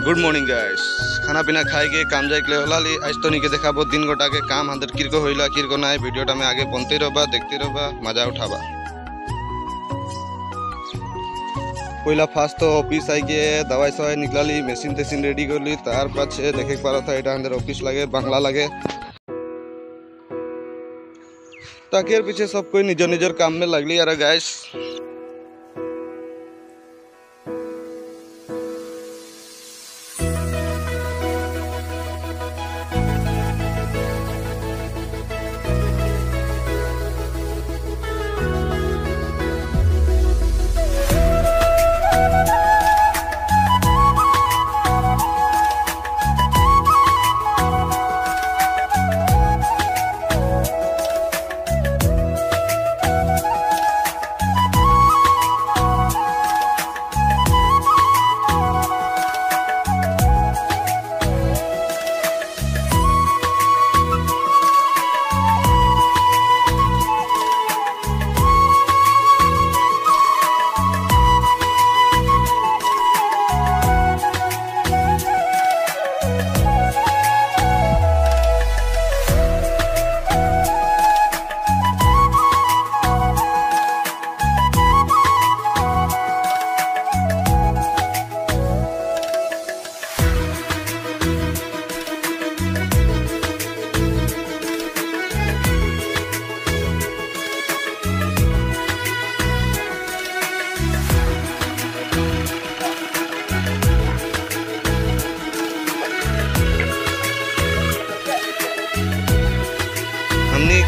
Good morning guys. खाना पीना खाई के काम जाए हलाली आज तो निके देखा दिन गोटा के काम हाथ किरको होइला किरको ना वीडियोटा में आगे बनते रहबा देखते रहबा मजा उठाबा। पहला फास्ट तो ऑफिस आई के दवाई सवाई निकलाली मेसिन तेसिन रेडी करली तार पाछे देखे पारा था এটা আমাদের ऑफिस लगे बांग्ला लगे ताके पीछे सब कोई निजर निजर काम में लगली। यार गाइस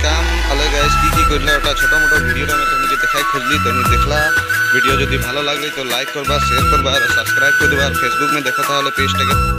काम अलग है की करला ओटा छोटा मोटा वीडियो में तुमके देखाई खोजली तो देखला वीडियो जदि भालो लागले तो लाइक करबा शेयर करबा और सब्सक्राइब कर देबा। फेसबुक में देखो ताहले पेजटाके